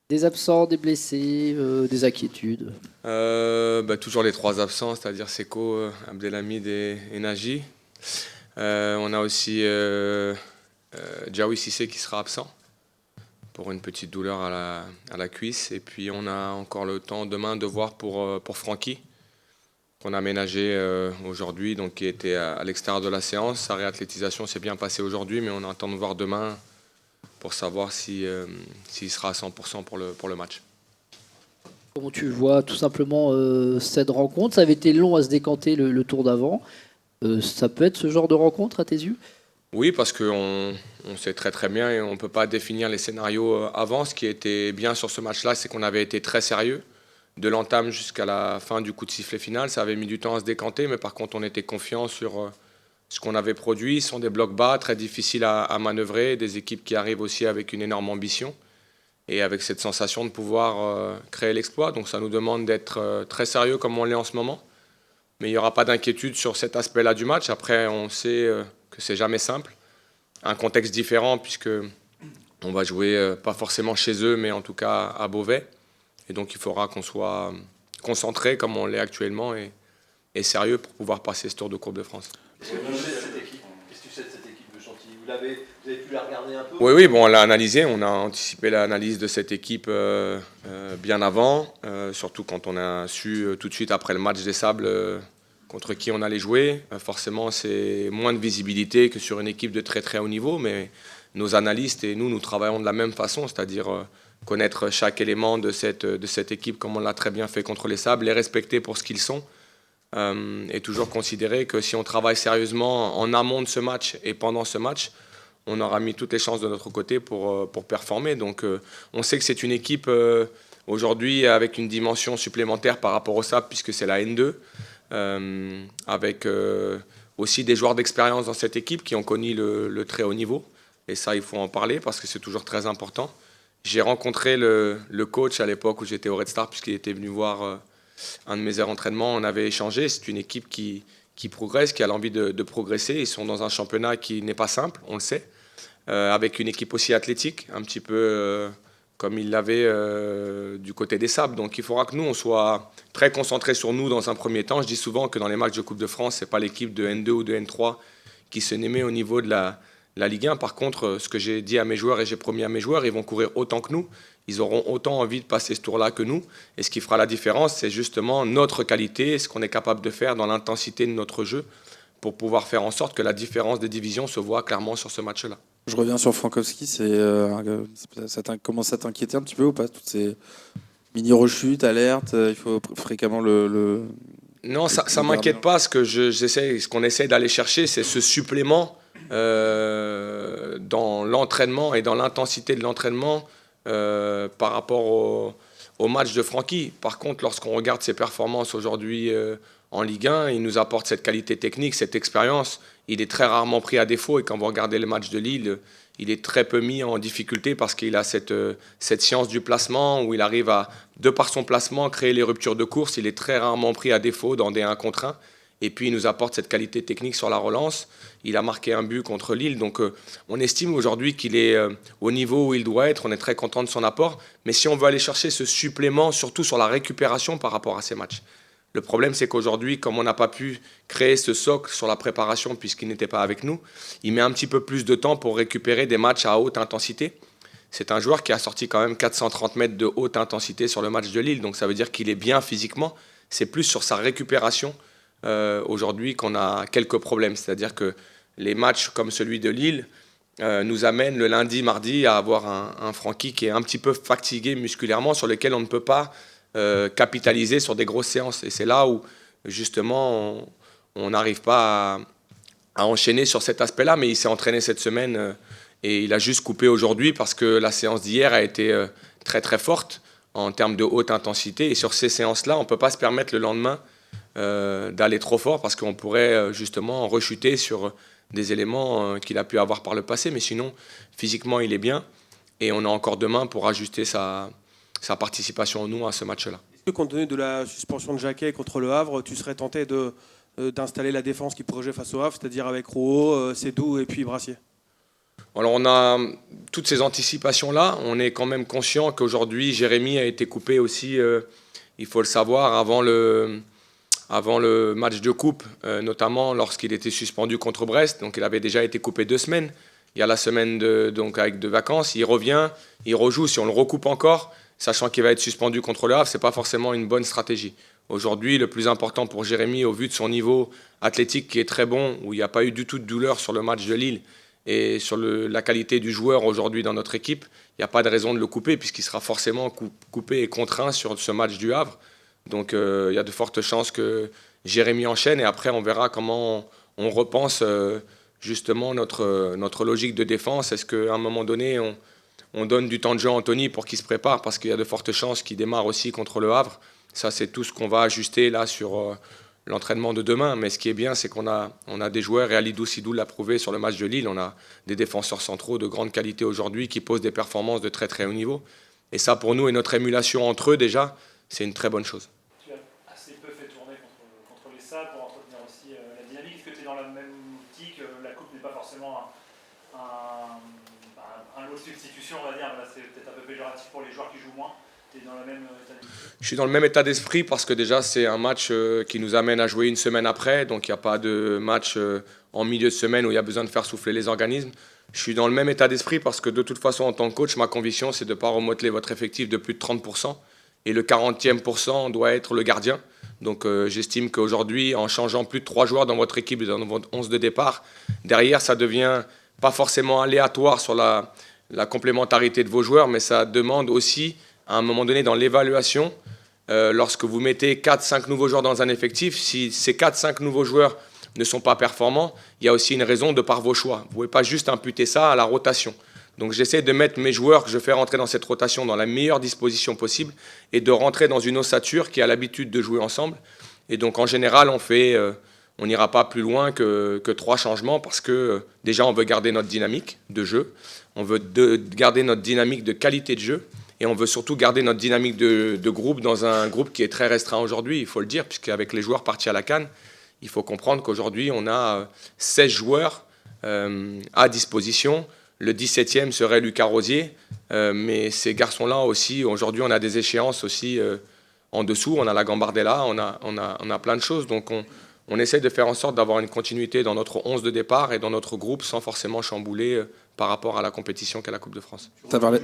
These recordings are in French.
Des absents, des blessés, des inquiétudes? Toujours les trois absents, c'est-à-dire Seko, Abdelhamid et Naji. On a aussi Djaoui Cissé qui sera absent pour une petite douleur à la cuisse. Et puis on a encore le temps demain de voir pour Francky, qu'on a aménagé aujourd'hui, donc qui était à l'extérieur de la séance. Sa réathlétisation s'est bien passée aujourd'hui, mais on attend de voir demain pour savoir s'il sera à 100% pour le match. Comment tu vois tout simplement cette rencontre? Ça avait été long à se décanter le tour d'avant. Ça peut être ce genre de rencontre à tes yeux? Oui, parce qu'on sait très très bien et on ne peut pas définir les scénarios avant. Ce qui était bien sur ce match-là, c'est qu'on avait été très sérieux. De l'entame jusqu'à la fin du coup de sifflet final, ça avait mis du temps à se décanter, mais par contre on était confiant sur ce qu'on avait produit. Ce sont des blocs bas, très difficiles à manœuvrer, des équipes qui arrivent aussi avec une énorme ambition et avec cette sensation de pouvoir créer l'exploit. Donc ça nous demande d'être très sérieux comme on l'est en ce moment. Mais il n'y aura pas d'inquiétude sur cet aspect-là du match. Après, on sait que c'est jamais simple. Un contexte différent puisque on va jouer pas forcément chez eux, mais en tout cas à Beauvais. Et donc il faudra qu'on soit concentré comme on l'est actuellement et sérieux pour pouvoir passer ce Tour de Coupe de France. Qu'est-ce que tu sais de cette équipe? Qu'est-ce que tu sais de cette équipe de Chantilly? Vous avez pu la regarder un peu? Oui, bon, on l'a analysé, on a anticipé l'analyse de cette équipe bien avant, surtout quand on a su tout de suite après le match des Sables contre qui on allait jouer. Forcément, c'est moins de visibilité que sur une équipe de très très haut niveau, mais nos analystes et nous travaillons de la même façon, c'est-à-dire connaître chaque élément de cette équipe comme on l'a très bien fait contre les Sables, les respecter pour ce qu'ils sont. Et toujours considérer que si on travaille sérieusement en amont de ce match et pendant ce match, on aura mis toutes les chances de notre côté pour performer. Donc on sait que c'est une équipe aujourd'hui avec une dimension supplémentaire par rapport au SAP puisque c'est la N2, avec aussi des joueurs d'expérience dans cette équipe qui ont connu le très haut niveau. Et ça, il faut en parler parce que c'est toujours très important. J'ai rencontré le coach à l'époque où j'étais au Red Star puisqu'il était venu voir un de mes heures d'entraînement. On avait échangé. C'est une équipe qui progresse, qui a l'envie de progresser. Ils sont dans un championnat qui n'est pas simple, on le sait. Avec une équipe aussi athlétique, un petit peu comme il l'avait du côté des Sables. Donc il faudra que nous, on soit très concentrés sur nous dans un premier temps. Je dis souvent que dans les matchs de Coupe de France, ce n'est pas l'équipe de N2 ou de N3 qui se met au niveau de la Ligue 1. Par contre, ce que j'ai dit à mes joueurs et j'ai promis à mes joueurs, ils vont courir autant que nous. Ils auront autant envie de passer ce tour-là que nous. Et ce qui fera la différence, c'est justement notre qualité, ce qu'on est capable de faire dans l'intensité de notre jeu pour pouvoir faire en sorte que la différence des divisions se voit clairement sur ce match-là. Je reviens sur Frankowski, ça commence à t'inquiéter un petit peu ou pas, toutes ces mini-rechutes, alertes, il faut fréquemment Non, ça ne m'inquiète pas. Ce qu'on essaie d'aller chercher, c'est ce supplément dans l'entraînement et dans l'intensité de l'entraînement par rapport au match de Francky. Par contre, lorsqu'on regarde ses performances aujourd'hui en Ligue 1, il nous apporte cette qualité technique, cette expérience. Il est très rarement pris à défaut et quand vous regardez le match de Lille, il est très peu mis en difficulté parce qu'il a cette science du placement où il arrive à, de par son placement, créer les ruptures de course. Il est très rarement pris à défaut dans des 1 contre 1. Et puis il nous apporte cette qualité technique sur la relance. Il a marqué un but contre Lille. Donc on estime aujourd'hui qu'il est au niveau où il doit être. On est très content de son apport. Mais si on veut aller chercher ce supplément, surtout sur la récupération par rapport à ces matchs, le problème, c'est qu'aujourd'hui, comme on n'a pas pu créer ce socle sur la préparation puisqu'il n'était pas avec nous, il met un petit peu plus de temps pour récupérer des matchs à haute intensité. C'est un joueur qui a sorti quand même 430 mètres de haute intensité sur le match de Lille, donc ça veut dire qu'il est bien physiquement. C'est plus sur sa récupération aujourd'hui qu'on a quelques problèmes. C'est-à-dire que les matchs comme celui de Lille nous amènent le lundi, mardi à avoir un Francky qui est un petit peu fatigué musculairement, sur lequel on ne peut pas capitaliser sur des grosses séances. Et c'est là où, justement, on n'arrive pas à enchaîner sur cet aspect-là. Mais il s'est entraîné cette semaine et il a juste coupé aujourd'hui parce que la séance d'hier a été très, très forte en termes de haute intensité. Et sur ces séances-là, on ne peut pas se permettre le lendemain d'aller trop fort parce qu'on pourrait justement rechuter sur des éléments qu'il a pu avoir par le passé. Mais sinon, physiquement, il est bien. Et on a encore demain pour ajuster sa participation, nous, à ce match-là. Est-ce que, compte tenu de la suspension de Jacquet contre le Havre, tu serais tenté d'installer la défense qui pourrait jouer face au Havre, c'est-à-dire avec Rouault, Sédou et puis Brassier? Alors on a toutes ces anticipations-là. On est quand même conscient qu'aujourd'hui, Jérémy a été coupé aussi, il faut le savoir, avant le match de coupe, notamment lorsqu'il était suspendu contre Brest. Donc il avait déjà été coupé 2 semaines. Il y a la semaine donc avec de vacances. Il revient, il rejoue. Si on le recoupe encore, sachant qu'il va être suspendu contre le Havre, ce n'est pas forcément une bonne stratégie. Aujourd'hui, le plus important pour Jérémy, au vu de son niveau athlétique qui est très bon, où il n'y a pas eu du tout de douleur sur le match de Lille, et sur la qualité du joueur aujourd'hui dans notre équipe, il n'y a pas de raison de le couper, puisqu'il sera forcément coupé et contraint sur ce match du Havre. Donc il y a de fortes chances que Jérémy enchaîne, et après on verra comment on repense justement notre logique de défense. Est-ce qu'à un moment donné, on donne du temps de jeu à Anthony pour qu'il se prépare, parce qu'il y a de fortes chances qu'il démarre aussi contre le Havre. Ça, c'est tout ce qu'on va ajuster là sur l'entraînement de demain. Mais ce qui est bien, c'est qu'on a des joueurs, et Alidou Sidou l'a prouvé sur le match de Lille, on a des défenseurs centraux de grande qualité aujourd'hui qui posent des performances de très très haut niveau. Et ça, pour nous, et notre émulation entre eux déjà, c'est une très bonne chose. Tu as assez peu fait tourner contre les Sables pour entretenir aussi la dynamique. Est-ce que tu es dans la même optique? La Coupe n'est pas forcément un lot de substitution, on va dire. Là, c'est peut-être un peu péjoratif pour les joueurs qui jouent moins. Tu es dans le même état d'esprit? Je suis dans le même état d'esprit parce que déjà, c'est un match qui nous amène à jouer une semaine après. Donc, il n'y a pas de match en milieu de semaine où il y a besoin de faire souffler les organismes. Je suis dans le même état d'esprit parce que de toute façon, en tant que coach, ma conviction, c'est de ne pas remodeler votre effectif de plus de 30%. Et le 40e % doit être le gardien. Donc j'estime qu'aujourd'hui, en changeant plus de 3 joueurs dans votre équipe, dans votre 11 de départ, derrière, ça devient pas forcément aléatoire sur la complémentarité de vos joueurs, mais ça demande aussi, à un moment donné, dans l'évaluation, lorsque vous mettez 4-5 nouveaux joueurs dans un effectif, si ces 4-5 nouveaux joueurs ne sont pas performants, il y a aussi une raison de par vos choix. Vous ne pouvez pas juste imputer ça à la rotation. Donc j'essaie de mettre mes joueurs que je fais rentrer dans cette rotation dans la meilleure disposition possible et de rentrer dans une ossature qui a l'habitude de jouer ensemble. Et donc en général, on n'ira pas plus loin que 3 changements parce que déjà on veut garder notre dynamique de jeu, on veut garder notre dynamique de qualité de jeu et on veut surtout garder notre dynamique de groupe dans un groupe qui est très restreint aujourd'hui, il faut le dire, puisqu'avec les joueurs partis à la CAN, il faut comprendre qu'aujourd'hui on a 16 joueurs à disposition. Le 17e serait Lucas Rosier, mais ces garçons-là aussi, aujourd'hui on a des échéances aussi en dessous, on a la Gambardella, on a plein de choses, donc on essaie de faire en sorte d'avoir une continuité dans notre 11 de départ et dans notre groupe sans forcément chambouler par rapport à la compétition qu'est la Coupe de France. T'as parlé.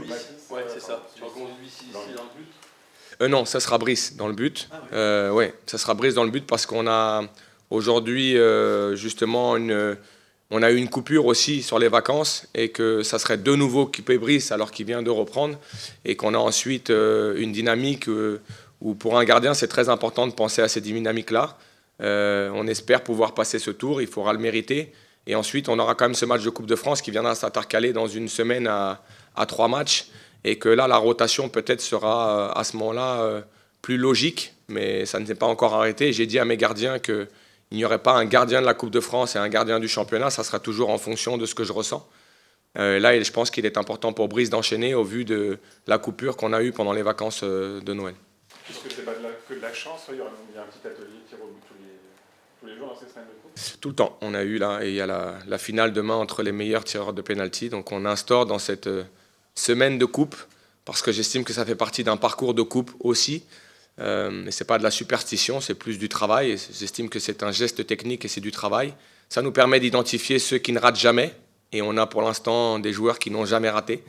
Ouais, c'est ça. Tu reconduis ici dans le but? Non, ça sera Brice dans le but. Ouais, ça sera Brice dans le but parce qu'on a aujourd'hui justement on a eu une coupure aussi sur les vacances et que ça serait de nouveau quitter Brice alors qu'il vient de reprendre et qu'on a ensuite une dynamique où pour un gardien c'est très important de penser à ces dynamiques-là. On espère pouvoir passer ce tour, il faudra le mériter. Et ensuite on aura quand même ce match de Coupe de France qui viendra s'intercaler dans une semaine à 3 matchs et que là la rotation peut-être sera à ce moment-là plus logique, mais ça ne s'est pas encore arrêté. J'ai dit à mes gardiens que il n'y aurait pas un gardien de la Coupe de France et un gardien du championnat, ça sera toujours en fonction de ce que je ressens. Là, je pense qu'il est important pour Brice d'enchaîner au vu de la coupure qu'on a eue pendant les vacances de Noël. Est-ce que ce n'est pas que de la chance? Il y a un petit atelier tir au but tous les jours dans ces semaines de coupe? Tout le temps, on a eu là, et il y a la finale demain entre les meilleurs tireurs de pénalty. Donc on instaure dans cette semaine de coupe, parce que j'estime que ça fait partie d'un parcours de coupe aussi. Mais ce n'est pas de la superstition, c'est plus du travail. Et j'estime que c'est un geste technique et c'est du travail. Ça nous permet d'identifier ceux qui ne ratent jamais. Et on a pour l'instant des joueurs qui n'ont jamais raté.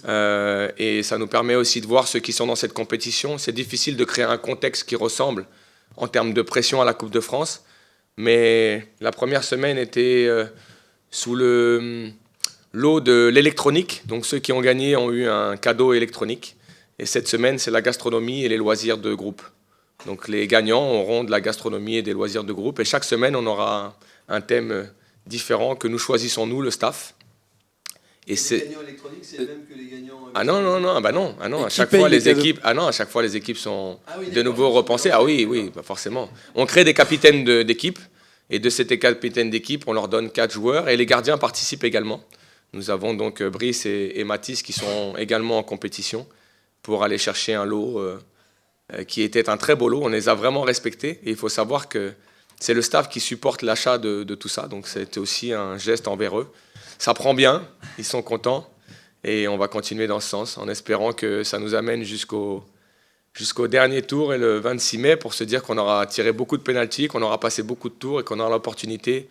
Et ça nous permet aussi de voir ceux qui sont dans cette compétition. C'est difficile de créer un contexte qui ressemble en termes de pression à la Coupe de France. Mais la première semaine était sous l'eau de l'électronique. Donc ceux qui ont gagné ont eu un cadeau électronique. Et cette semaine, c'est la gastronomie et les loisirs de groupe. Donc les gagnants auront de la gastronomie et des loisirs de groupe. Et chaque semaine, on aura un thème différent que nous choisissons, nous, le staff. Et les gagnants électroniques, c'est le même que les gagnants... Ah non. À chaque fois, les équipes sont de nouveau repensées. Ah oui, bah forcément. On crée des capitaines d'équipe. Et de ces capitaines d'équipe, on leur donne 4 joueurs. Et les gardiens participent également. Nous avons donc Brice et Mathis qui sont également en compétition pour aller chercher un lot qui était un très beau lot. On les a vraiment respectés. Et il faut savoir que c'est le staff qui supporte l'achat de tout ça. Donc c'était aussi un geste envers eux. ça prend bien, ils sont contents. Et on va continuer dans ce sens, en espérant que ça nous amène jusqu'au dernier tour et le 26 mai pour se dire qu'on aura tiré beaucoup de pénaltys, qu'on aura passé beaucoup de tours et qu'on aura l'opportunité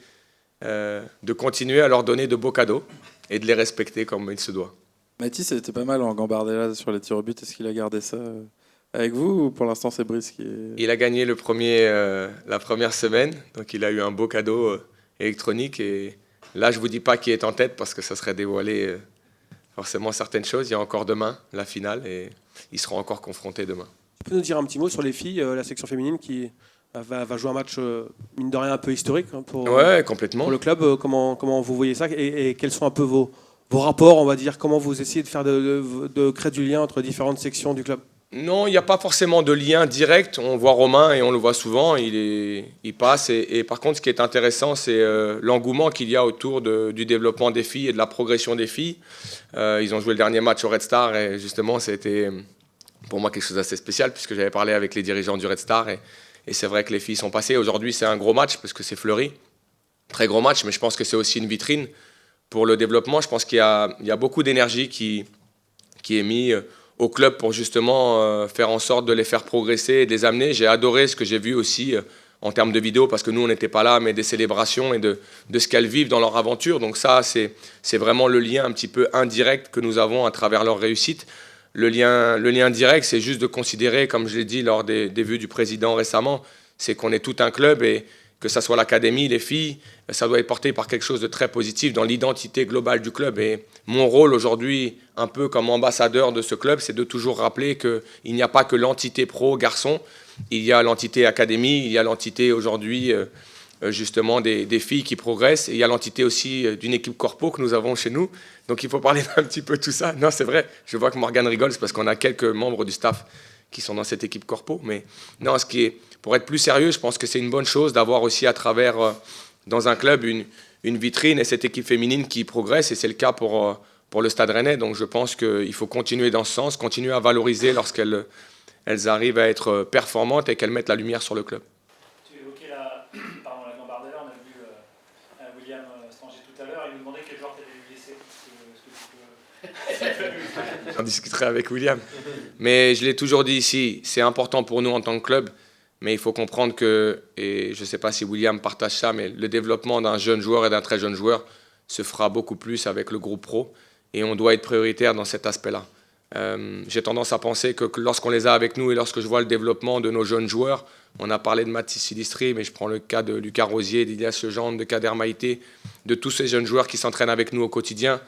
de continuer à leur donner de beaux cadeaux et de les respecter comme il se doit. Mathis, c'était pas mal en Gambardella sur les tirs au but. Est-ce qu'il a gardé ça avec vous ou pour l'instant c'est Brice qui est... Il a gagné la première semaine, donc il a eu un beau cadeau électronique. Et là, je ne vous dis pas qui est en tête parce que ça serait dévoiler forcément certaines choses. Il y a encore demain la finale et ils seront encore confrontés demain. Tu peux nous dire un petit mot sur les filles, la section féminine qui va jouer un match, mine de rien, un peu historique Ouais, complètement. pour le club. Comment vous voyez ça et quels sont un peu vos rapports, on va dire, comment vous essayez de faire de créer du lien entre différentes sections du club? Non, il n'y a pas forcément de lien direct. On voit Romain et on le voit souvent, il passe. Et par contre, ce qui est intéressant, c'est l'engouement qu'il y a autour du développement des filles et de la progression des filles. Ils ont joué le dernier match au Red Star et justement, c'était pour moi quelque chose d'assez spécial puisque j'avais parlé avec les dirigeants du Red Star et c'est vrai que les filles sont passées. Aujourd'hui, c'est un gros match parce que c'est Fleury. Très gros match, mais je pense que c'est aussi une vitrine pour le développement. Je pense qu'il y a beaucoup d'énergie qui est mise au club pour justement faire en sorte de les faire progresser et de les amener. J'ai adoré ce que j'ai vu aussi en termes de vidéos, parce que nous, on n'était pas là, mais des célébrations et de ce qu'elles vivent dans leur aventure. Donc ça, c'est vraiment le lien un petit peu indirect que nous avons à travers leur réussite. Le lien direct, c'est juste de considérer, comme je l'ai dit lors des vues du président récemment, c'est qu'on est tout un club et que ça soit l'académie, les filles, ça doit être porté par quelque chose de très positif dans l'identité globale du club. Et mon rôle aujourd'hui, un peu comme ambassadeur de ce club, c'est de toujours rappeler qu'il n'y a pas que l'entité pro garçon, il y a l'entité académie, il y a l'entité aujourd'hui justement des filles qui progressent, et il y a l'entité aussi d'une équipe corpo que nous avons chez nous. Donc il faut parler d'un petit peu de tout ça. Non, c'est vrai, je vois que Morgane rigole, c'est parce qu'on a quelques membres du staff qui sont dans cette équipe corpo. Mais non, pour être plus sérieux, je pense que c'est une bonne chose d'avoir aussi à travers, dans un club, une vitrine et cette équipe féminine qui progresse, et c'est le cas pour le Stade Rennais. Donc je pense qu'il faut continuer dans ce sens, continuer à valoriser lorsqu'elles arrivent à être performantes et qu'elles mettent la lumière sur le club. Tu évoquais la Gambardella, on a vu William Stranger tout à l'heure, il nous demandait quel joueur tu avais vu laisser. J'en discuterai avec William. Mais je l'ai toujours dit ici, c'est important pour nous en tant que club, mais il faut comprendre que, et je ne sais pas si William partage ça, mais le développement d'un jeune joueur et d'un très jeune joueur se fera beaucoup plus avec le groupe pro, et on doit être prioritaire dans cet aspect-là. J'ai tendance à penser que lorsqu'on les a avec nous et lorsque je vois le développement de nos jeunes joueurs, on a parlé de Mathis Silistri, mais je prends le cas de Lucas Rosier, d'Ilias Legendre, de Kader Maïté, de tous ces jeunes joueurs qui s'entraînent avec nous au quotidien.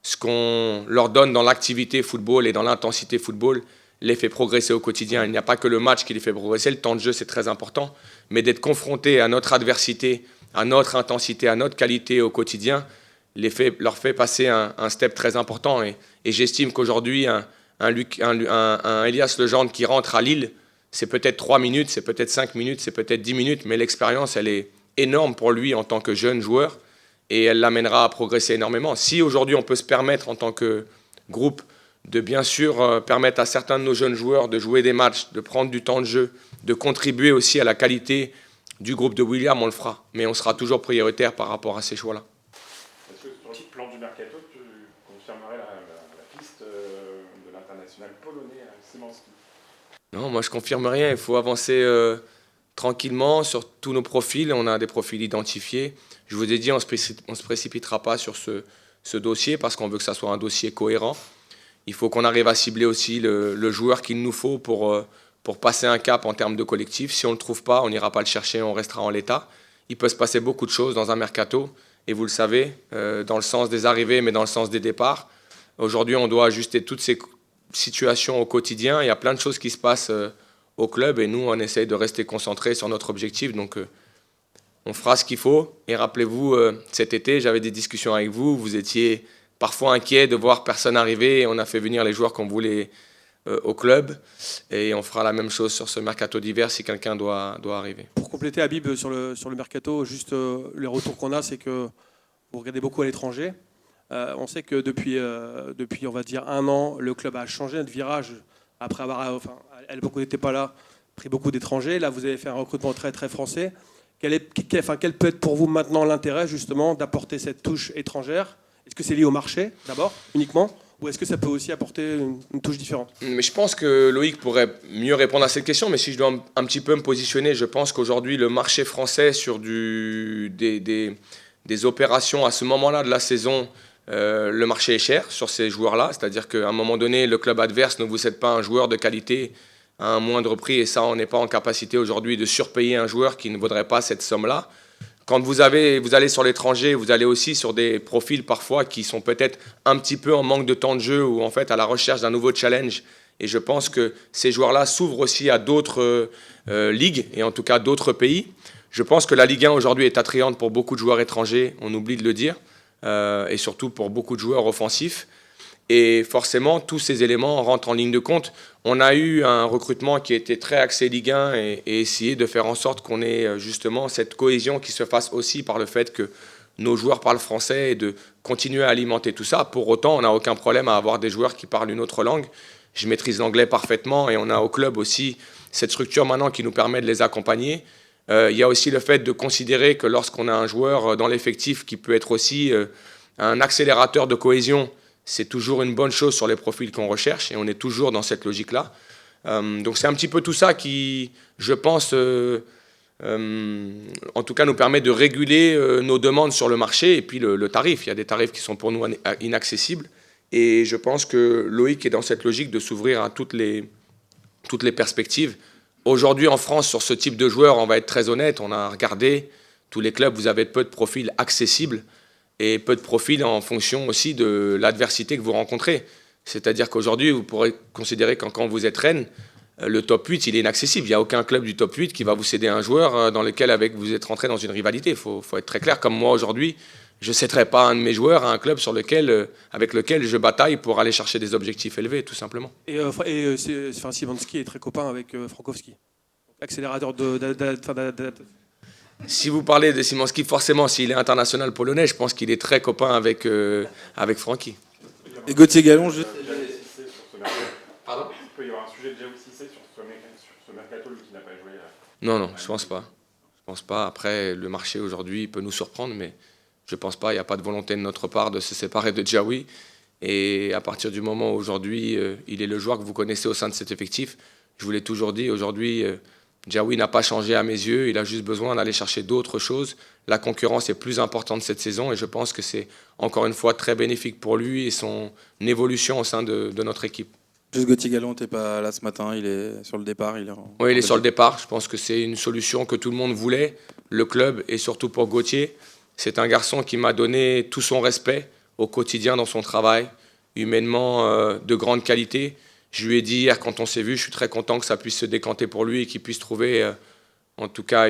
Ce qu'on leur donne dans l'activité football et dans l'intensité football les fait progresser au quotidien. Il n'y a pas que le match qui les fait progresser, le temps de jeu c'est très important, mais d'être confronté à notre adversité, à notre intensité, à notre qualité au quotidien, leur fait passer un step très important. Et j'estime qu'aujourd'hui, un Ilias Legendre qui rentre à Lille, c'est peut-être 3 minutes, c'est peut-être 5 minutes, c'est peut-être 10 minutes, mais l'expérience, elle est énorme pour lui en tant que jeune joueur et elle l'amènera à progresser énormément. Si aujourd'hui, on peut se permettre en tant que groupe de bien sûr permettre à certains de nos jeunes joueurs de jouer des matchs, de prendre du temps de jeu, de contribuer aussi à la qualité du groupe de William, on le fera. Mais on sera toujours prioritaire par rapport à ces choix-là. Est-ce que sur le plan du mercato, tu confirmerais la piste de l'international polonais Szymanski? Non, moi je confirme rien. Il faut avancer tranquillement sur tous nos profils. On a des profils identifiés. Je vous ai dit, on ne se précipitera pas sur ce dossier parce qu'on veut que ça soit un dossier cohérent. Il faut qu'on arrive à cibler aussi le joueur qu'il nous faut pour passer un cap en termes de collectif. Si on ne le trouve pas, on n'ira pas le chercher, on restera en l'état. Il peut se passer beaucoup de choses dans un mercato, et vous le savez, dans le sens des arrivées, mais dans le sens des départs. Aujourd'hui, on doit ajuster toutes ces situations au quotidien. Il y a plein de choses qui se passent au club, et nous, on essaye de rester concentrés sur notre objectif. Donc, on fera ce qu'il faut. Et rappelez-vous, cet été, j'avais des discussions avec vous. Vous étiez parfois inquiet de voir personne arriver, et on a fait venir les joueurs qu'on voulait au club, et on fera la même chose sur ce mercato d'hiver si quelqu'un doit arriver. Pour compléter, Habib, sur le mercato, juste les retours qu'on a, c'est que vous regardez beaucoup à l'étranger. On sait que depuis, on va dire, 1 an, le club a changé de virage après avoir, beaucoup n'étaient pas là, pris beaucoup d'étrangers. Là, vous avez fait un recrutement très très français. Quel peut être pour vous maintenant l'intérêt justement d'apporter cette touche étrangère Est-ce que c'est lié au marché, d'abord, uniquement, ou est-ce que ça peut aussi apporter une touche différente? Mais je pense que Loïc pourrait mieux répondre à cette question, mais si je dois un petit peu me positionner, je pense qu'aujourd'hui, le marché français sur des opérations à ce moment-là de la saison, le marché est cher sur ces joueurs-là, c'est-à-dire qu'à un moment donné, le club adverse ne vous cède pas un joueur de qualité à un moindre prix, et ça, on n'est pas en capacité aujourd'hui de surpayer un joueur qui ne vaudrait pas cette somme-là. Quand vous allez sur l'étranger, vous allez aussi sur des profils parfois qui sont peut-être un petit peu en manque de temps de jeu ou en fait à la recherche d'un nouveau challenge. Et je pense que ces joueurs-là s'ouvrent aussi à d'autres ligues et en tout cas d'autres pays. Je pense que la Ligue 1 aujourd'hui est attrayante pour beaucoup de joueurs étrangers, on oublie de le dire, et surtout pour beaucoup de joueurs offensifs. Et forcément, tous ces éléments rentrent en ligne de compte. On a eu un recrutement qui était très axé Ligue 1 et essayé de faire en sorte qu'on ait justement cette cohésion qui se fasse aussi par le fait que nos joueurs parlent français et de continuer à alimenter tout ça. Pour autant, on n'a aucun problème à avoir des joueurs qui parlent une autre langue. Je maîtrise l'anglais parfaitement et on a au club aussi cette structure maintenant qui nous permet de les accompagner. Il y a aussi le fait de considérer que lorsqu'on a un joueur dans l'effectif qui peut être aussi un accélérateur de cohésion, c'est toujours une bonne chose sur les profils qu'on recherche et on est toujours dans cette logique-là. Donc c'est un petit peu tout ça qui, je pense, en tout cas nous permet de réguler nos demandes sur le marché et puis le tarif. Il y a des tarifs qui sont pour nous inaccessibles et je pense que Loïc est dans cette logique de s'ouvrir à toutes les perspectives. Aujourd'hui en France, sur ce type de joueur, on va être très honnête, on a regardé tous les clubs, vous avez peu de profils accessibles et peu de profils en fonction aussi de l'adversité que vous rencontrez. C'est-à-dire qu'aujourd'hui, vous pourrez considérer que quand vous êtes Rennes, le top 8, il est inaccessible. Il n'y a aucun club du top 8 qui va vous céder un joueur dans lequel vous êtes rentré dans une rivalité. Il faut être très clair. Comme moi aujourd'hui, je ne céderai pas un de mes joueurs à un club avec lequel je bataille pour aller chercher des objectifs élevés, tout simplement. Et Simanski est très copain avec Frankowski, accélérateur Si vous parlez de Simanski, forcément, s'il est international polonais, je pense qu'il est très copain avec Francky. Et Gauthier Gallon, juste... Pardon ? Il peut y avoir un sujet de Diawy Cissé sur ce mercato, lui qui n'a pas joué. Non, je pense pas. Je pense pas. Après, le marché aujourd'hui peut nous surprendre, mais je pense pas. Il n'y a pas de volonté de notre part de se séparer de Diawy. Et à partir du moment où aujourd'hui, il est le joueur que vous connaissez au sein de cet effectif, je vous l'ai toujours dit, aujourd'hui, Diawy n'a pas changé à mes yeux. Il a juste besoin d'aller chercher d'autres choses. La concurrence est plus importante cette saison et je pense que c'est encore une fois très bénéfique pour lui et son évolution au sein de notre équipe. Juste Gauthier Gallon, t'es pas là ce matin, il est sur le départ. Oui, il est sur le départ. Je pense que c'est une solution que tout le monde voulait, le club et surtout pour Gauthier. C'est un garçon qui m'a donné tout son respect au quotidien dans son travail, humainement de grande qualité. Je lui ai dit hier quand on s'est vu, je suis très content que ça puisse se décanter pour lui et qu'il puisse trouver en tout cas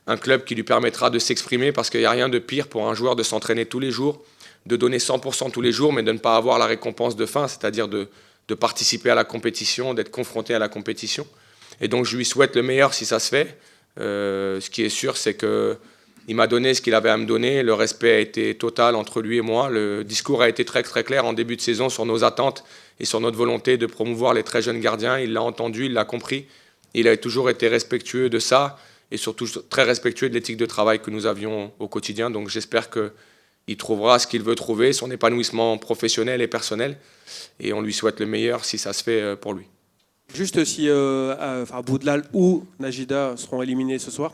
un club qui lui permettra de s'exprimer parce qu'il n'y a rien de pire pour un joueur de s'entraîner tous les jours, de donner 100% tous les jours, mais de ne pas avoir la récompense de fin, c'est-à-dire de participer à la compétition, d'être confronté à la compétition. Et donc je lui souhaite le meilleur si ça se fait. Ce qui est sûr, c'est qu'il m'a donné ce qu'il avait à me donner. Le respect a été total entre lui et moi. Le discours a été très, très clair en début de saison sur nos attentes et sur notre volonté de promouvoir les très jeunes gardiens. Il l'a entendu, il l'a compris. Il a toujours été respectueux de ça et surtout très respectueux de l'éthique de travail que nous avions au quotidien. Donc j'espère qu'il trouvera ce qu'il veut trouver, son épanouissement professionnel et personnel. Et on lui souhaite le meilleur si ça se fait pour lui. Juste si Boudlal ou Najida seront éliminés ce soir,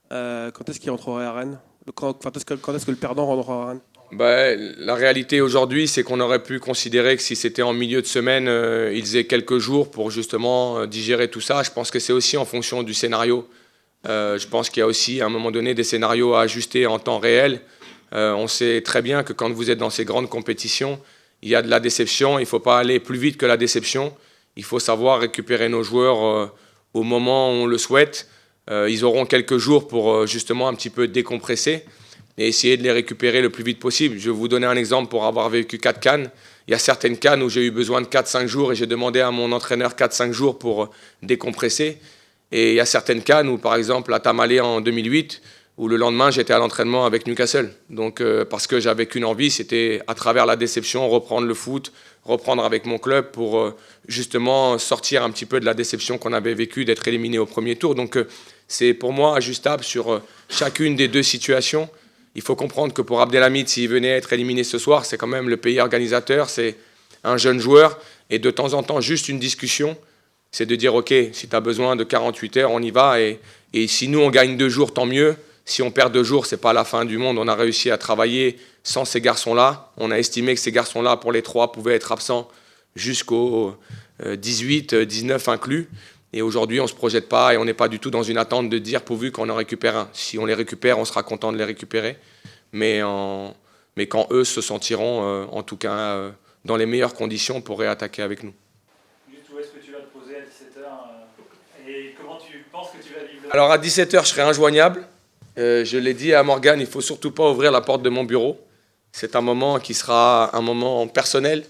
quand est-ce qu'ils rentreraient à Rennes ? Quand est-ce que le perdant rentrera à Rennes ? La réalité aujourd'hui, c'est qu'on aurait pu considérer que si c'était en milieu de semaine, ils aient quelques jours pour justement digérer tout ça. Je pense que c'est aussi en fonction du scénario. Je pense qu'il y a aussi à un moment donné des scénarios à ajuster en temps réel. On sait très bien que quand vous êtes dans ces grandes compétitions, il y a de la déception. Il ne faut pas aller plus vite que la déception. Il faut savoir récupérer nos joueurs au moment où on le souhaite. Ils auront quelques jours pour justement un petit peu décompresser et essayer de les récupérer le plus vite possible. Je vais vous donner un exemple pour avoir vécu 4 CAN. Il y a certaines CAN où j'ai eu besoin de 4-5 jours et j'ai demandé à mon entraîneur 4-5 jours pour décompresser. Et il y a certaines CAN où, par exemple, à Tamale en 2008, où le lendemain, j'étais à l'entraînement avec Newcastle. Donc, parce que j'avais qu'une envie, c'était à travers la déception, reprendre le foot, reprendre avec mon club pour justement sortir un petit peu de la déception qu'on avait vécue d'être éliminé au premier tour. Donc, c'est pour moi ajustable sur chacune des deux situations. il faut comprendre que pour Abdelhamid, s'il venait être éliminé ce soir, c'est quand même le pays organisateur, c'est un jeune joueur. Et de temps en temps, juste une discussion, c'est de dire, OK, si tu as besoin de 48 heures, on y va. Et si nous, on gagne 2 jours, tant mieux. Si on perd 2 jours, ce n'est pas la fin du monde. On a réussi à travailler sans ces garçons-là. On a estimé que ces garçons-là, pour les 3, pouvaient être absents jusqu'au 18, 19 inclus. Et aujourd'hui, on ne se projette pas et on n'est pas du tout dans une attente de dire pourvu qu'on en récupère un. Si on les récupère, on sera content de les récupérer. Mais quand eux se sentiront, en tout cas, dans les meilleures conditions pour réattaquer avec nous. Juste où est-ce que tu vas te poser à 17h et comment tu penses que tu vas vivre le... Alors à 17h, je serai injoignable. Je l'ai dit à Morgane, il ne faut surtout pas ouvrir la porte de mon bureau. C'est un moment qui sera un moment personnel,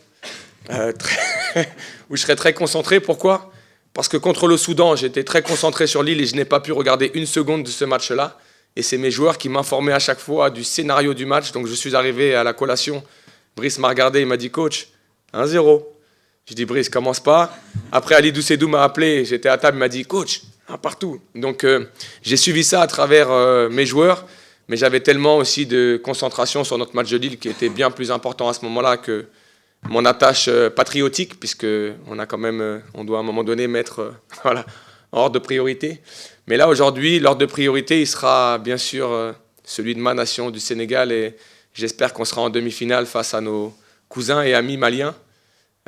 où je serai très concentré. Pourquoi ? Parce que contre le Soudan, j'étais très concentré sur l'île et je n'ai pas pu regarder une seconde de ce match-là. Et c'est mes joueurs qui m'informaient à chaque fois du scénario du match. Donc je suis arrivé à la collation. Brice m'a regardé, il m'a dit « Coach, 1-0 ». Je dis « Brice, commence pas ». Après, Ali Doucedou m'a appelé, j'étais à table, il m'a dit « Coach, un partout ». Donc j'ai suivi ça à travers mes joueurs. Mais j'avais tellement aussi de concentration sur notre match de Lille qui était bien plus important à ce moment-là que mon attache patriotique, puisqu'on a quand même, on doit à un moment donné mettre voilà, en ordre de priorité. Mais là, aujourd'hui, l'ordre de priorité, il sera bien sûr celui de ma nation, du Sénégal, et j'espère qu'on sera en demi-finale face à nos cousins et amis maliens.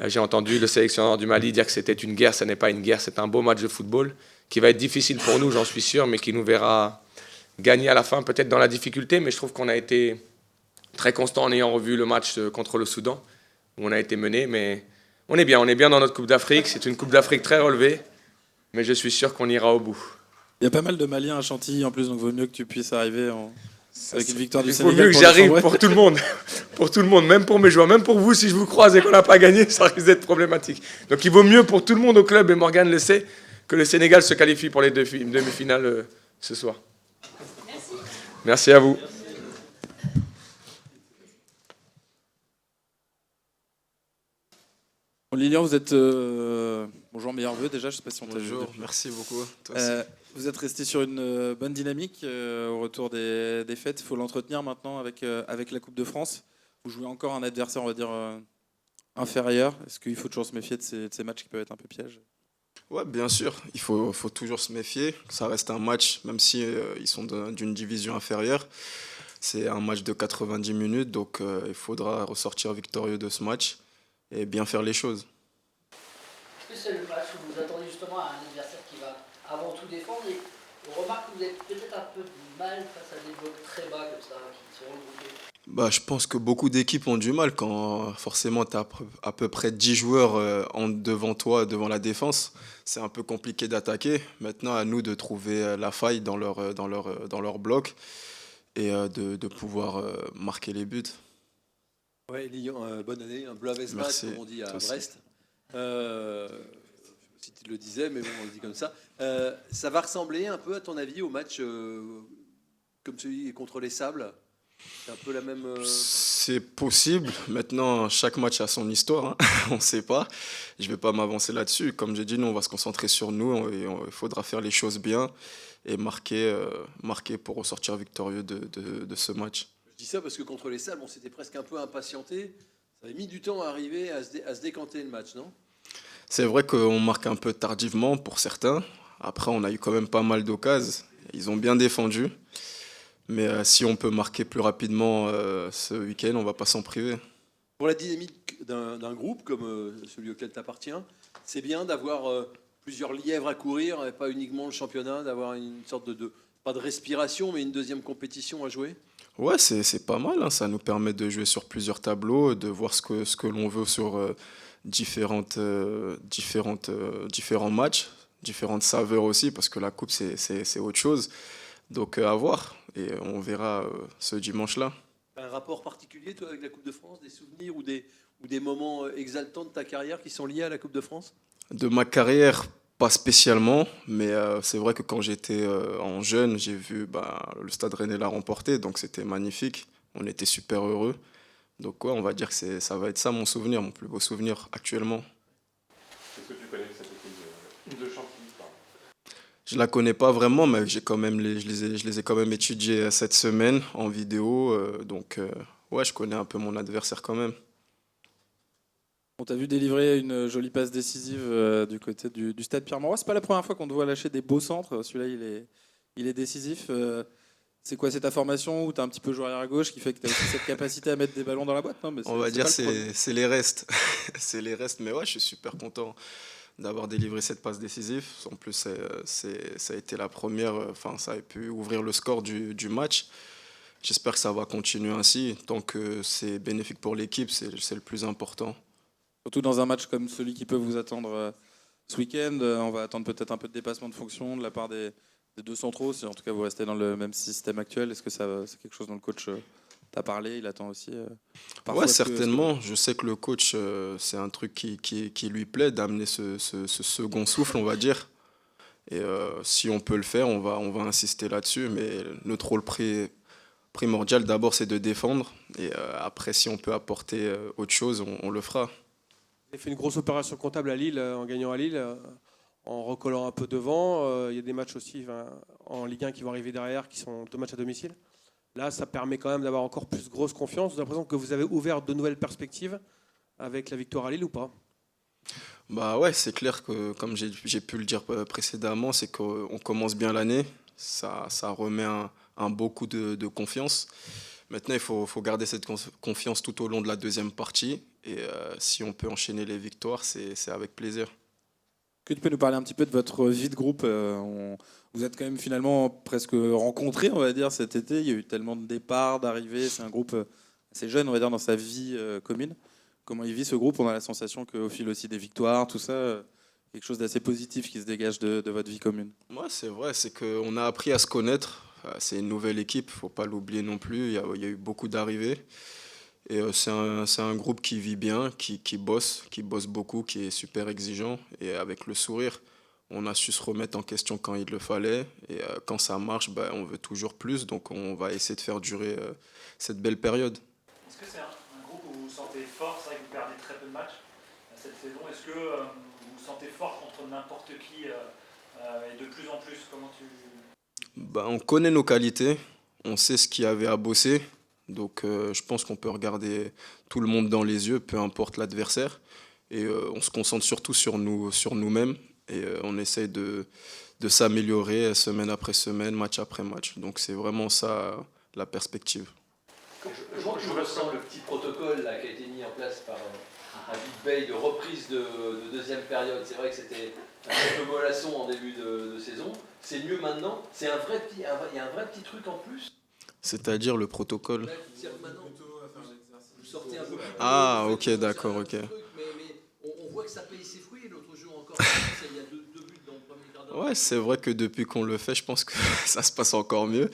J'ai entendu le sélectionneur du Mali dire que c'était une guerre, ce n'est pas une guerre, c'est un beau match de football qui va être difficile pour nous, j'en suis sûr, mais qui nous verra gagner à la fin, peut-être dans la difficulté, mais je trouve qu'on a été très constant en ayant revu le match contre le Soudan, où on a été mené, mais on est bien dans notre Coupe d'Afrique. C'est une Coupe d'Afrique très relevée, mais je suis sûr qu'on ira au bout. Il y a pas mal de Maliens à Chantilly en plus, donc il vaut mieux que tu puisses arriver avec une victoire du Il Sénégal. vaut mieux que j'arrive pour tout le monde, même pour mes joueurs, même pour vous, si je vous croise et qu'on n'a pas gagné, ça risque d'être problématique. Donc il vaut mieux pour tout le monde au club, et Morgane le sait, que le Sénégal se qualifie pour les demi-finales ce soir. Merci à vous. Lilian, vous êtes... Bonjour, meilleurs vœux déjà, je ne sais pas si on t'a vu. Bonjour, merci beaucoup. Toi vous êtes resté sur une bonne dynamique au retour des fêtes. Il faut l'entretenir maintenant avec la Coupe de France. Vous jouez encore un adversaire, on va dire, inférieur. Est-ce qu'il faut toujours se méfier de ces matchs qui peuvent être un peu pièges ? Ouais, bien sûr, il faut toujours se méfier. Ça reste un match, même si ils sont d'une division inférieure. C'est un match de 90 minutes, donc il faudra ressortir victorieux de ce match et bien faire les choses. Est-ce que c'est le match où vous attendez justement à un adversaire qui va avant tout défendre et on remarque que vous avez peut-être un peu de mal face à des blocs très bas comme ça, qui sont regroupés? Je pense que beaucoup d'équipes ont du mal quand forcément tu as à peu près 10 joueurs devant toi, devant la défense. C'est un peu compliqué d'attaquer. Maintenant, à nous de trouver la faille dans leur bloc et de pouvoir marquer les buts. Ouais, Lyon, bonne année, un Blavezmat, comme on dit à Brest. Si tu le disais, mais bon, on le dit comme ça. Ça va ressembler un peu, à ton avis, au match comme celui contre les Sables? C'est un peu la même... C'est possible. Maintenant, chaque match a son histoire. Hein. On ne sait pas. Je ne vais pas m'avancer là-dessus. Comme j'ai dit, nous, on va se concentrer sur nous. Il faudra faire les choses bien et marquer pour ressortir victorieux de ce match. Je dis ça parce que contre les Sables, on s'était presque un peu impatienté. Ça avait mis du temps à arriver à se décanter le match, non? C'est vrai qu'on marque un peu tardivement pour certains. Après, on a eu quand même pas mal d'occasions. Ils ont bien défendu. Mais si on peut marquer plus rapidement ce week-end, on ne va pas s'en priver. Pour la dynamique d'un groupe comme celui auquel tu appartiens, c'est bien d'avoir plusieurs lièvres à courir et pas uniquement le championnat, d'avoir une sorte pas de respiration, mais une deuxième compétition à jouer. Ouais, c'est pas mal. Hein. Ça nous permet de jouer sur plusieurs tableaux, de voir ce que l'on veut sur différents matchs, différentes saveurs aussi, parce que la coupe, c'est autre chose. Donc à voir, et on verra ce dimanche-là. Un rapport particulier, toi, avec la Coupe de France, des souvenirs ou des moments exaltants de ta carrière qui sont liés à la Coupe de France? De ma carrière, pas spécialement, mais c'est vrai que quand j'étais en jeune, j'ai vu le Stade Rennais la remporter, donc c'était magnifique, on était super heureux. Donc ouais, on va dire que ça va être ça mon souvenir, mon plus beau souvenir actuellement. Est-ce que tu connais cette équipe de Chantilly? Je la connais pas vraiment, mais je les ai quand même étudiés cette semaine en vidéo. Donc, ouais, je connais un peu mon adversaire quand même. On t'a vu délivrer une jolie passe décisive du côté du stade Pierre-Mauroy. C'est pas la première fois qu'on te voit lâcher des beaux centres. Celui-là, il est décisif. C'est quoi, c'est ta formation où tu as un petit peu joué arrière à gauche qui fait que tu as aussi cette capacité à mettre des ballons dans la boîte? Non, mais On va dire pas le problème. c'est les restes. C'est les restes, mais ouais, je suis super content d'avoir délivré cette passe décisive. En plus, ça a été la première, enfin, ça a pu ouvrir le score du match. J'espère que ça va continuer ainsi. Tant que c'est bénéfique pour l'équipe, c'est le plus important. Surtout dans un match comme celui qui peut vous attendre ce week-end. On va attendre peut-être un peu de dépassement de fonction de la part des deux centraux. Si en tout cas vous restez dans le même système actuel, est-ce que c'est quelque chose dont le coach t'a parlé? Il attend aussi parfois Ouais, certainement. Je sais que le coach, c'est un truc qui lui plaît, d'amener ce second souffle, on va dire. Et si on peut le faire, on va insister là-dessus. Mais notre rôle primordial, d'abord, c'est de défendre. Et après, si on peut apporter autre chose, on le fera. Vous avez fait une grosse opération comptable à Lille, en gagnant à Lille, en recollant un peu devant. Il y a des matchs aussi en Ligue 1 qui vont arriver derrière, qui sont 2 matchs à domicile. Là, ça permet quand même d'avoir encore plus grosse confiance. Vous avez l'impression que vous avez ouvert de nouvelles perspectives avec la victoire à Lille ou pas? Bah ouais, c'est clair que, comme j'ai pu le dire précédemment, c'est qu'on commence bien l'année. Ça remet un beau coup de confiance. Maintenant, il faut garder cette confiance tout au long de la deuxième partie. Et si on peut enchaîner les victoires, c'est avec plaisir. Que tu peux nous parler un petit peu de votre vie de groupe? Vous êtes quand même finalement presque rencontrés, on va dire, cet été. Il y a eu tellement de départs, d'arrivées. C'est un groupe assez jeune, on va dire, dans sa vie commune. Comment il vit ce groupe? On a la sensation qu'au fil aussi des victoires, tout ça, quelque chose d'assez positif qui se dégage de votre vie commune. Ouais, c'est vrai, c'est qu'on a appris à se connaître. C'est une nouvelle équipe, il ne faut pas l'oublier non plus. Il y a eu beaucoup d'arrivées. Et c'est un groupe qui vit bien, qui bosse beaucoup, qui est super exigeant. Et avec le sourire, on a su se remettre en question quand il le fallait. Et quand ça marche, on veut toujours plus. Donc on va essayer de faire durer cette belle période. Est-ce que c'est un groupe où vous vous sentez fort? C'est vrai que vous perdez très peu de matchs cette saison. Est-ce que vous vous sentez fort contre n'importe qui et de plus en plus? On connaît nos qualités, on sait ce qu'il y avait à bosser. Donc je pense qu'on peut regarder tout le monde dans les yeux, peu importe l'adversaire. Et on se concentre surtout sur nous-mêmes. Et on essaye de s'améliorer semaine après semaine, match après match. Donc c'est vraiment ça la perspective. Je ressens le petit protocole là, qui a été mis en place par Big Bay de reprise de deuxième période. C'est vrai que c'était un peu mollasson en début de saison. C'est mieux maintenant. Il y a un vrai petit truc en plus. C'est-à-dire le protocole. Vous sortez un peu plus. Ah, ok, d'accord, ok. Mais on voit que ça paye ses fruits. L'autre jour encore, il y a deux buts dans le premier quart d'heure. Ouais, c'est vrai que depuis qu'on le fait, je pense que ça se passe encore mieux.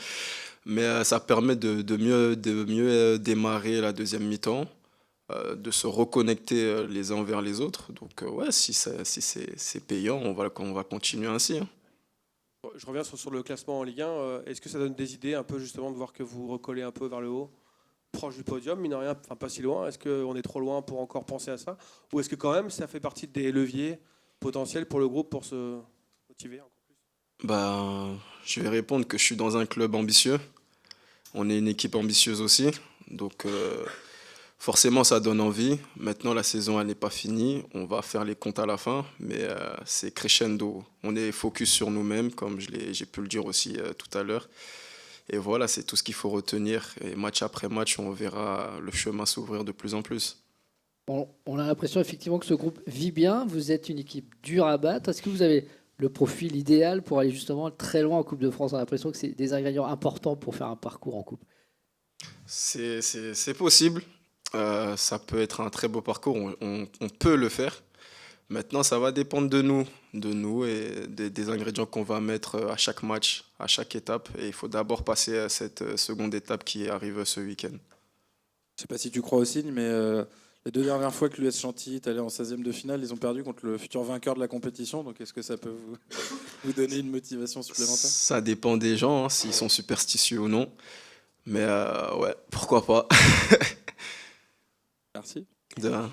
Mais ça permet de mieux démarrer la deuxième mi-temps, de se reconnecter les uns vers les autres. Donc ouais, si c'est payant, on va continuer ainsi. Hein. Je reviens sur le classement en Ligue 1. Est-ce que ça donne des idées un peu justement de voir que vous recollez un peu vers le haut, proche du podium, mine de rien, enfin pas si loin? Est-ce qu'on est trop loin pour encore penser à ça? Ou est-ce que quand même ça fait partie des leviers potentiels pour le groupe pour se motiver encore plus? Je vais répondre que je suis dans un club ambitieux. On est une équipe ambitieuse aussi. Donc forcément ça donne envie. Maintenant la saison elle n'est pas finie. On va faire les comptes à la fin. Mais c'est crescendo. On est focus sur nous-mêmes, comme j'ai pu le dire aussi tout à l'heure. Et voilà, c'est tout ce qu'il faut retenir. Et match après match, on verra le chemin s'ouvrir de plus en plus. On a l'impression effectivement que ce groupe vit bien. Vous êtes une équipe dure à battre. Est-ce que vous avez le profil idéal pour aller justement très loin en Coupe de France? On a l'impression que c'est des ingrédients importants pour faire un parcours en Coupe. C'est possible. Ça peut être un très beau parcours. On peut le faire. Maintenant, ça va dépendre de nous et des ingrédients qu'on va mettre à chaque match, à chaque étape. Et il faut d'abord passer à cette seconde étape qui arrive ce week-end. Je ne sais pas si tu crois au signe, mais les 2 dernières fois que l'US Chantilly est allé en 16e de finale, ils ont perdu contre le futur vainqueur de la compétition. Donc est-ce que ça peut vous donner une motivation supplémentaire? Ça dépend des gens, hein, s'ils sont superstitieux ou non. Mais ouais, pourquoi pas. Merci. De rien.